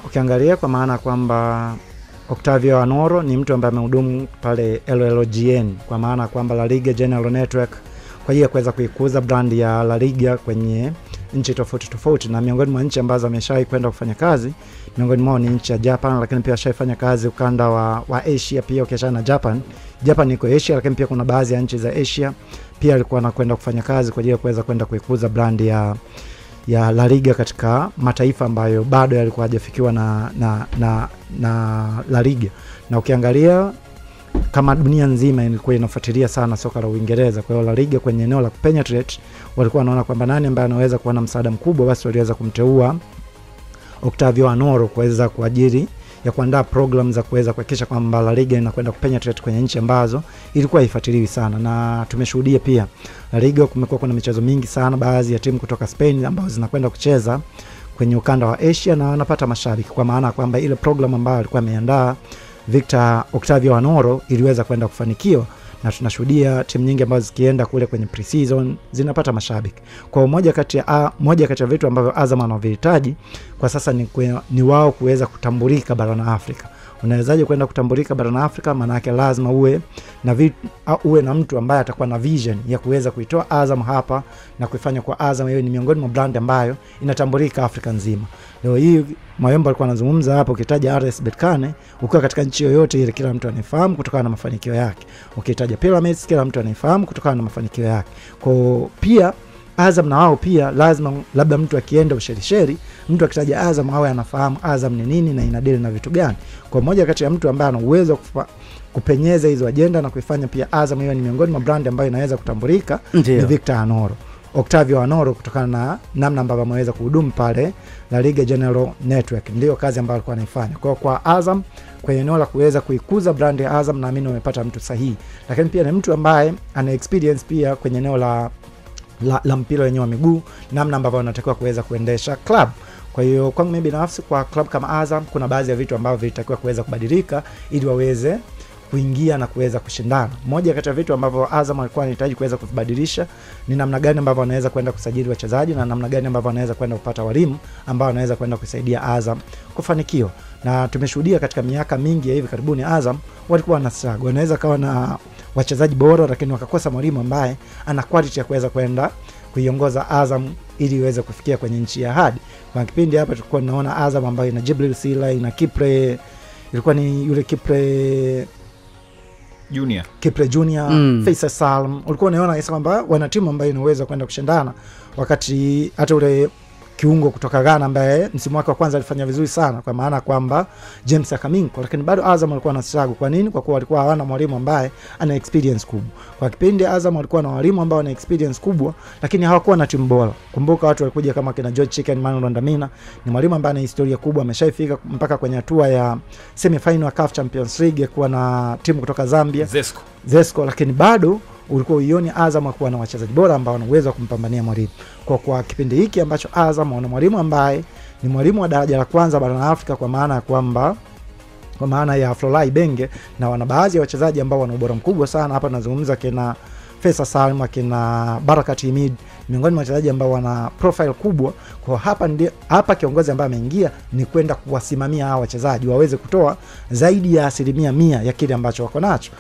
Ukiangalia kwa maana kwamba Octavio Anoro ni mtu ambaye amehudumu pale LLGN, kwa maana kwamba La Liga General Network, kwa hiyo kuweza kuikuza brand ya La Liga kwenye nchi tofauti tofauti, na miongoni mwa nchi ambazo ameshawahi kwenda kufanya kazi miongoni mwao ni nchi ya Japan, lakini pia ashafanya kazi ukanda wa Asia pia. Ukiachana na Japan iko Asia, lakini pia kuna baadhi ya nchi za Asia pia alikuwa anakwenda kufanya kazi kwa ajili ya kuweza kwenda kuikuza brand ya La Liga katika mataifa ambayo bado yalikuwa hajafikiwa na La Liga. Na ukiangalia kama dunia nzima ilikuwa inafuatilia sana soka la Uingereza, kwa hiyo La Liga kwenye eneo la penetrate walikuwa wanaona kwamba nani ambaye anaweza kuwa na msaada mkubwa, basi waliweza kumteua Octavio Anoro kuweza kuajiri ya kuandaa program za kuweza kuhakikisha kwamba La Liga inakwenda kupenetrate kwenye nchi ambazo ilikuwa haifuatiliwi sana. Na tumeshuhudia pia La Liga kumekuwa kuna michezo mingi sana, baadhi ya timu kutoka Spain ambazo zinakwenda kucheza kwenye ukanda wa Asia na wanapata mashabiki, kwa maana kwamba ile program ambayo alikuwa ameandaa Victor Octavio Anoro iliweza kwenda kufanikiwa, na tunashuhudia timu nyingi ambazo zikienda kule kwenye pre-season zinapata mashabiki. Kwa moja kati ya vitu ambavyo Azam anavihitaji kwa sasa ni wao kuweza kutambulika barani Afrika. Unawezaje kwenda kutambulika barani Afrika? Maana yake lazima uwe na mtu ambaye atakuwa na vision ya kuweza kuitoa Azam hapa na kuifanya kwa Azam hiyo ni miongoni mwa brand ambayo inatambulika Afrika nzima. Leo hii Mayombo alikuwa anazungumza hapo, ukitaja RS Berkane ukiwa katika nchi yoyote ile kila mtu anafahamu kutokana na mafanikio yake. Ukitaja Pyramids kila mtu anafahamu kutokana na mafanikio yake. Kwa pia Azam na wao pia lazima labda mtu akienda Ushelisheli, mtu akitaja Azam awe anafahamu Azam ni nini na inadili na vitu gani. Kwa moja kati ya mtu ambaye ana uwezo kupenyeza hizo agenda na kuifanya pia Azam hiyo ni miongoni mwa brand ambayo inaweza kutambulika ni Victor Anoro, Octavio Anoro, kutokana na namna ambavyo ameweza kuhudumu pale La Liga General Network. Ndio kazi ambayo alikuwa anaifanya. Kwa Azam kwenye eneo la kuweza kuikuza brand ya Azam, naamini wamepata mtu sahihi, lakini pia ni mtu ambaye ana experience pia kwenye eneo la mpira wenyewe wa miguu, namna ambavyo wanatakiwa kuweza kuendesha club. Kwa hiyo kwangu mimi binafsi kwa club kama Azam kuna baadhi ya vitu ambavyo vilitakiwa kuweza kubadilika ili waweze kuingia na kuweza kushindana. Moja kati ya vitu ambavyo Azam alikuwa anahitaji kuweza kubadilisha ni namna gani ambavyo wanaweza kwenda kusajili wachezaji na namna gani ambavyo wanaweza kwenda kupata walimu ambao wanaweza kwenda kusaidia Azam kufanikiwa. Na tumeshuhudia katika miaka mingi ya hivi karibuni Azam walikuwa na struggle. Wanaweza kawa na wachezaji bora lakini wakakosa mwalimu ambaye ana quality ya kuweza kwenda kuiongoza Azam ili iweze kufikia kwenye nchi ya ahadi. Kwa kipindi hapa tulikuwa tunaona Azam ambayo ina Jibril Sila, ina Kipre, ilikuwa ni yule Kipre Junior, Faisal Salm. Ulikuwa unaona kwamba wana timu ambayo inaweza kwenda kushindana, wakati hata ule kiungo kutoka Ghana ambaye msimu wake wa kwanza alifanya vizuri sana, kwa maana kwamba James Akaminko, lakini bado Azam walikuwa na struggle. Kwa nini? Kwa kuwa walikuwa hawana mwalimu ambaye ana experience kubwa. Kwa kipindi Azam walikuwa na walimu ambao wana experience kubwa lakini hawakuwa na timu bora. Kumbuka watu walikuja kama kina George Chicken Manuel Ndamina, ni mwalimu ambaye ana historia kubwa, ameshaifika mpaka kwenye hatua ya semi final ya CAF Champions League kuwa na timu kutoka Zambia, Zesco, lakini bado ulikuwa uioni Azam kuwa na wachezaji bora ambao wana uwezo wa kumpambania mwalimu. Kwa kipindi hiki ambacho Azam wana mwalimu ambaye ni mwalimu wa daraja la kwanza barani Afrika, kwa maana ya Florent Ibenge, na wana baadhi ya wachezaji ambao wana ubora mkubwa sana. Hapa nazungumza kina Faisal Salma, kina Barakat Hamid, miongoni mwa wachezaji ambao wana profile kubwa. Kwa hapa kiongozi ambaye ameingia ni kwenda kuwasimamia hao wachezaji waweze kutoa zaidi ya 100% ya kile ambacho wako nacho.